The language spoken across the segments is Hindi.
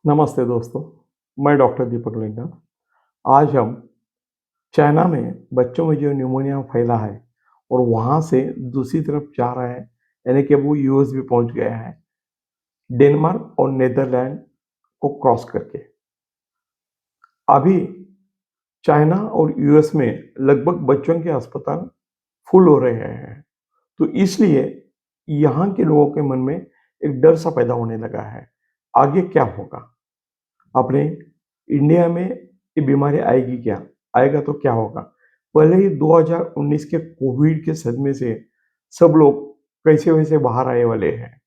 नमस्ते दोस्तों, मैं डॉक्टर दीपक लेंडा। आज हम चाइना में बच्चों में जो न्यूमोनिया फैला है और वहाँ से दूसरी तरफ जा रहा है, यानी कि वो यूएस भी पहुँच गया है, डेनमार्क और नीदरलैंड को क्रॉस करके। अभी चाइना और यूएस में लगभग बच्चों के अस्पताल फुल हो रहे हैं, तो इसलिए यहाँ के लोगों के मन में एक डर सा पैदा होने लगा है। आगे क्या होगा? अपने इंडिया में ये बीमारी आएगी क्या? आएगा तो क्या होगा? पहले ही 2019 के कोविड के सदमे से सब लोग कैसे-वैसे बाहर आने वाले हैं।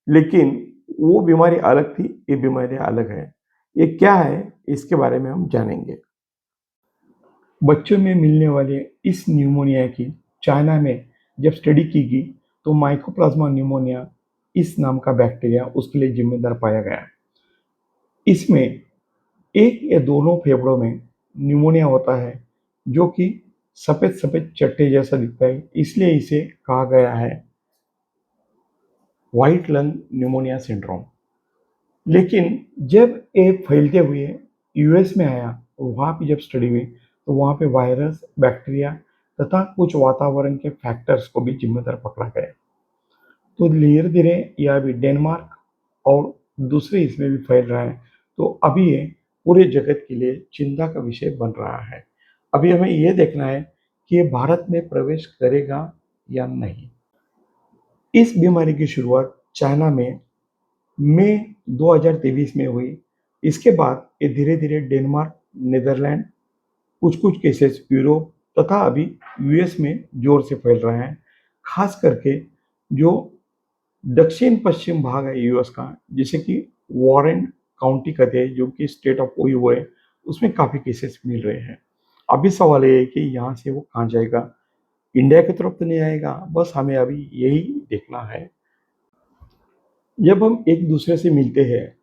लेकिन वो बीमारी अलग थी, ये बीमारी अलग है। ये क्या है? इसके बारे में हम जानेंगे। बच्चों में मिलने वाले इस न्यूमोनिया की चाइना में जब स्टडी की गई, तो माइकोप्लाज्मा न्यूमोनिया इस नाम का बैक्टीरिया उसके लिए जिम्मेदार पाया गया। इसमें एक या दोनों फेफड़ों में न्यूमोनिया होता है, जो कि सफेद-सफेद चट्टे जैसा दिखता है, इसलिए इसे कहा गया है व्हाइट लंग न्यूमोनिया सिंड्रोम। लेकिन जब ये फैलते हुए यूएस में आया, वहाँ पे जब स्टडी हुई, तो वहाँ पे वायरस, बैक्टीरिया तथा कुछ वातावरण के फैक्टर्स को भी जिम्मेदार पकड़ा गया। तो धीरे-धीरे यह अभी डेनमार्क और दूसरे इसमें भी फैल रहा है। तो अभी ये पूरे जगत के लिए चिंता का विषय बन रहा है। अभी हमें ये देखना है कि ये भारत में प्रवेश करेगा या नहीं। इस बीमारी की शुरुआत चाइना में मई 2023 में हुई। इसके बाद ये धीरे-धीरे डेनमार्क, नीदरलैंड, कुछ-कुछ केसेस यूरोप तथा अभी यूएस में जोर से फैल रहे हैं। खास करके जो दक्षिण पश्चिम भाग है यूएस का, जिसे कि वॉरेन काउंटी कहते हैं, जो कि स्टेट ऑफ ओहियो है, उसमें काफ़ी केसेस मिल रहे हैं। अभी सवाल ये है कि यहाँ से वो कहाँ जाएगा? इंडिया की तरफ तो नहीं आएगा, बस हमें अभी यही देखना है। जब हम एक दूसरे से मिलते हैं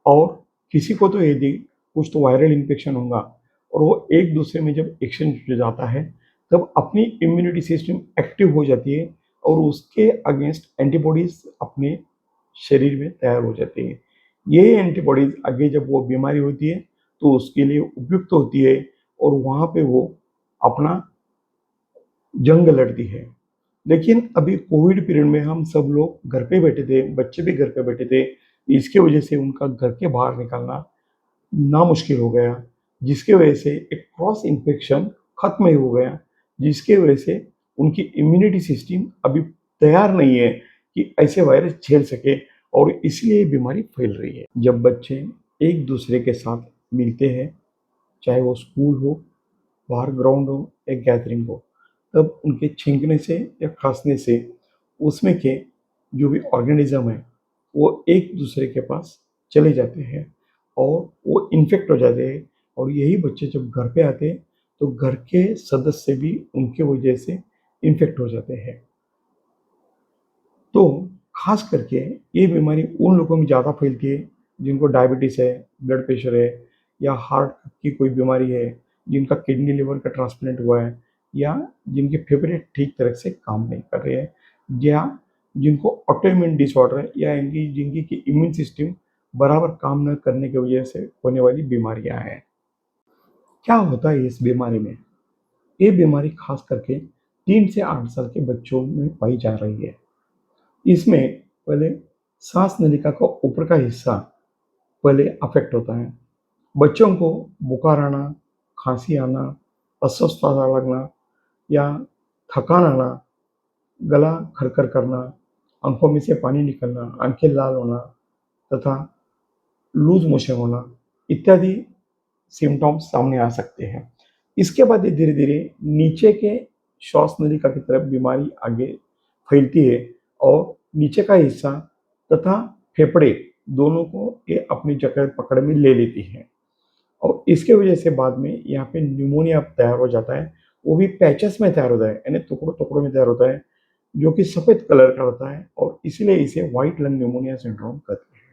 और किसी को तो यदि कुछ तो वायरल इन्फेक्शन होगा और वो एक दूसरे में जब एक्सचेंज हो जाता है, तब अपनी इम्यूनिटी सिस्टम एक्टिव हो जाती है और उसके अगेंस्ट एंटीबॉडीज अपने शरीर में तैयार हो जाती है। ये एंटीबॉडीज आगे जब वो बीमारी होती है, तो उसके लिए उपयुक्त होती है और वहाँ पे वो अपना जंग लड़ती है। लेकिन अभी कोविड पीरियड में हम सब लोग घर पे बैठे थे, बच्चे भी घर पे बैठे थे। इसकी वजह से उनका घर के बाहर निकलना नामुश्किल हो गया, जिसकी वजह से एक क्रॉस इन्फेक्शन खत्म ही हो गया, जिसकी वजह से उनकी इम्यूनिटी सिस्टम अभी तैयार नहीं है कि ऐसे वायरस झेल सके और इसलिए बीमारी फैल रही है। जब बच्चे एक दूसरे के साथ मिलते हैं, चाहे वो स्कूल हो, बाहर ग्राउंड हो या गैदरिंग हो, तब उनके छींकने से या खांसने से उसमें के जो भी ऑर्गेनिज्म है, वो एक दूसरे के पास चले जाते हैं और वो इन्फेक्ट हो जाते हैं और यही बच्चे जब घर पे आते हैं, तो घर के सदस्य भी उनके वजह से इन्फेक्ट हो जाते हैं। तो खास करके ये बीमारी उन लोगों में ज़्यादा फैलती है जिनको डायबिटीज़ है, ब्लड प्रेशर है या हार्ट की कोई बीमारी है, जिनका किडनी लिवर का ट्रांसप्लांट हुआ है या जिनके फेफड़े ठीक तरह से काम नहीं कर रहे हैं या जिनको ऑटोइम्यून डिसऑर्डर है या इनकी जिनकी की इम्यून सिस्टम बराबर काम न करने की वजह से होने वाली बीमारियां हैं। क्या होता है इस बीमारी में? ये बीमारी खास करके 3 से 8 साल के बच्चों में पाई जा रही है। इसमें पहले सांस नलिका का ऊपर का हिस्सा पहले अफेक्ट होता है। बच्चों को बुखार आना, खांसी आना, अस्वस्थता लगना या थकान आना, गला खरखर करना, आंखों में से पानी निकलना, आंखें लाल होना तथा लूज मोशन होना इत्यादि सिम्टम्स सामने आ सकते हैं। इसके बाद ये धीरे-धीरे नीचे के श्वास नलिका की तरफ बीमारी आगे फैलती है और नीचे का हिस्सा तथा फेफड़े दोनों को ये अपनी जगह पकड़ में ले लेती है और इसके वजह से बाद में यहाँ पे न्यूमोनिया तैयार हो जाता है। वो भी पैचेस में तैयार होता है, यानी टुकड़ों-टुकड़ों में तैयार होता है, जो कि सफ़ेद कलर का होता है और इसलिए इसे व्हाइट लंग न्यूमोनिया सिंड्रोम कहते हैं।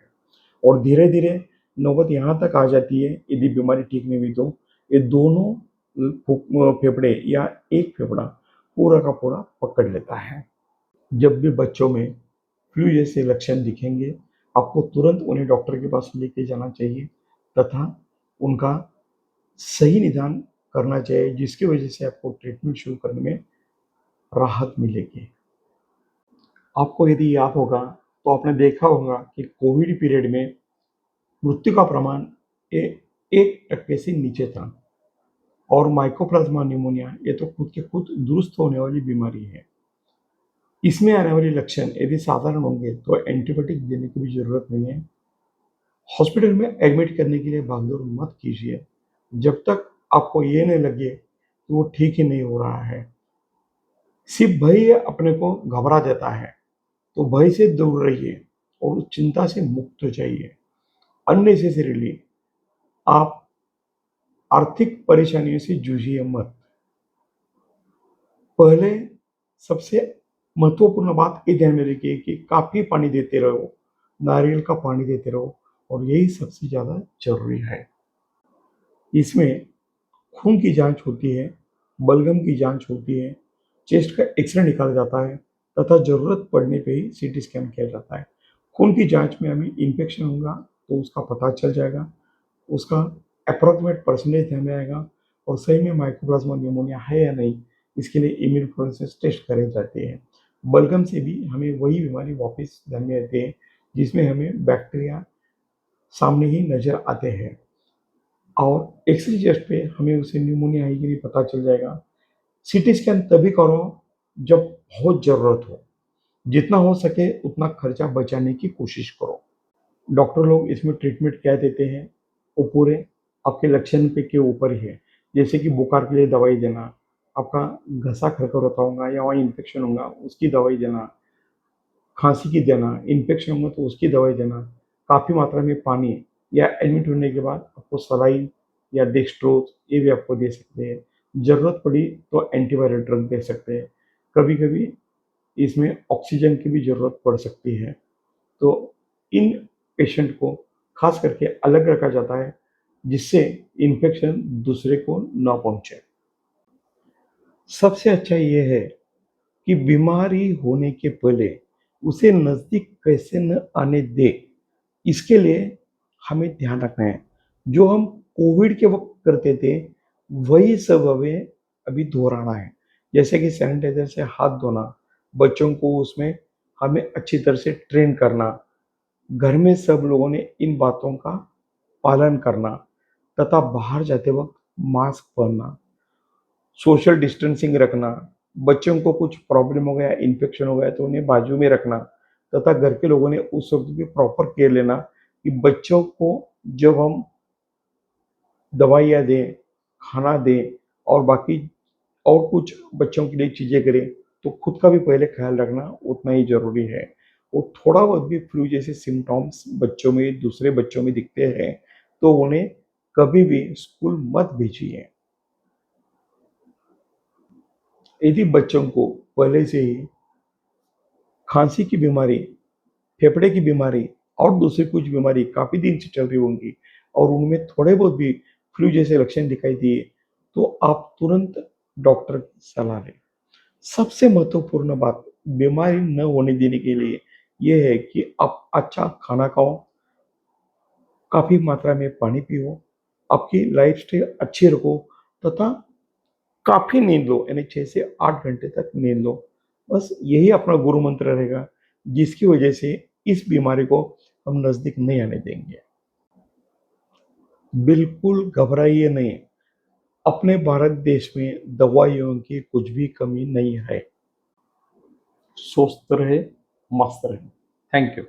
और धीरे-धीरे नौबत यहाँ तक आ जाती है, यदि बीमारी ठीक नहीं हुई तो ये दोनों फेफड़े या एक फेफड़ा पूरा का पूरा पकड़ लेता है। जब भी बच्चों में फ्लू जैसे लक्षण दिखेंगे, आपको तुरंत उन्हें डॉक्टर के पास लेके जाना चाहिए तथा उनका सही निदान करना चाहिए, जिसकी वजह से आपको ट्रीटमेंट शुरू करने में राहत मिलेगी। आपको यदि याद होगा तो आपने देखा होगा कि कोविड पीरियड में मृत्यु का प्रमाण 1% से नीचे था और माइकोप्लाज्मा निमोनिया ये तो खुद के खुद दुरुस्त होने वाली बीमारी है। इसमें आने वाले लक्षण यदि साधारण होंगे तो एंटीबायोटिक देने की भी जरूरत नहीं है। हॉस्पिटल में एडमिट करने के लिए भागदौड़ मत कीजिए जब तक आपको ये नहीं लगे कि वो ठीक ही नहीं हो रहा है। सिर्फ भय अपने को घबरा देता है, तो भय से दूर रहिए और चिंता से मुक्त हो जाइए। अननेसेसरीली आप आर्थिक परेशानियों से जूझिए मत। पहले सबसे महत्वपूर्ण बात ये ध्यान में रखिए कि काफी पानी देते रहो, नारियल का पानी देते रहो और यही सबसे ज्यादा जरूरी है। इसमें खून की जांच होती है, बलगम की जांच होती है, चेस्ट का एक्सरे निकाला जाता है तथा जरूरत पड़ने पे ही सीटी स्कैन किया जाता है। खून की जांच में हमें इन्फेक्शन होगा तो उसका पता चल जाएगा, उसका अप्रोक्सीमेट परसेंटेज ध्यान में आएगा और सही में माइकोप्लाज्मा निमोनिया है या नहीं, इसके लिए इम्यूनोफ्लोरेसेंस टेस्ट करे जाते हैं। बलगम से भी हमें वही बीमारी वापस ध्यान में आती है जिसमें हमें बैक्टीरिया सामने ही नजर आते हैं और एक्सरे चेस्ट पे हमें उसे निमोनिया है कि नहीं पता चल जाएगा। सीटी स्कैन तभी करो जब बहुत ज़रूरत हो। जितना हो सके उतना खर्चा बचाने की कोशिश करो। डॉक्टर लोग इसमें ट्रीटमेंट क्या देते हैं, वो पूरे आपके लक्षण पे के ऊपर ही है। जैसे कि बुखार के लिए दवाई देना, आपका घसा खरखर होता होगा या वहाँ इन्फेक्शन होगा उसकी दवाई देना, खांसी की देना, इन्फेक्शन होगा तो उसकी दवाई देना, काफ़ी मात्रा में पानी या एडमिट होने के बाद आपको सलाइन या डेक्स्ट्रोज ये भी आपको दे सकते हैं। ज़रूरत पड़ी तो एंटीवायरल ड्रग दे सकते हैं। कभी-कभी इसमें ऑक्सीजन की भी ज़रूरत पड़ सकती है। तो इन पेशेंट को खास करके अलग रखा जाता है जिससे इन्फेक्शन दूसरे को ना पहुंचे। सबसे अच्छा ये है कि बीमारी होने के पहले उसे नज़दीक कैसे न आने दे, इसके लिए हमें ध्यान रखना है। जो हम कोविड के वक़्त करते थे, वही सब हमें अभी दोहराना है। जैसे कि सैनिटाइज़र से हाथ धोना, बच्चों को उसमें हमें अच्छी तरह से ट्रेन करना, घर में सब लोगों ने इन बातों का पालन करना तथा बाहर जाते वक़्त मास्क पहनना, सोशल डिस्टेंसिंग रखना, बच्चों को कुछ प्रॉब्लम हो गया, इन्फेक्शन हो गया तो उन्हें बाजू में रखना तथा घर के लोगों ने उस वक़्त भी प्रॉपर केयर लेना कि बच्चों को जब हम दवाइयाँ दें, खाना दें और बाकी और कुछ बच्चों के लिए चीज़ें करें, तो खुद का भी पहले ख़्याल रखना उतना ही ज़रूरी है। और थोड़ा बहुत भी फ्लू जैसे सिम्पटम्स बच्चों में, दूसरे बच्चों में दिखते हैं, तो उन्हें कभी भी स्कूल मत भेजिए। यदि बच्चों को पहले से ही खाँसी की बीमारी, फेफड़े की बीमारी और दूसरी कुछ बीमारी काफ़ी दिन से चल रही होंगी और उनमें थोड़े बहुत भी फ्लू जैसे लक्षण दिखाई दिए, तो आप तुरंत डॉक्टर की सलाह लें। सबसे महत्वपूर्ण बात बीमारी न होने देने के लिए ये है कि आप अच्छा खाना खाओ, काफ़ी मात्रा में पानी पियो, आपकी लाइफ़स्टाइल अच्छी रखो तथा काफ़ी नींद लो, यानी 6 से 8 घंटे तक नींद लो। बस यही अपना गुरु मंत्र रहेगा, जिसकी वजह से इस बीमारी को हम नज़दीक नहीं आने देंगे। बिल्कुल घबराइए नहीं, अपने भारत देश में दवाइयों की कुछ भी कमी नहीं है। स्वस्थ रहे, मस्त रहे। Thank you.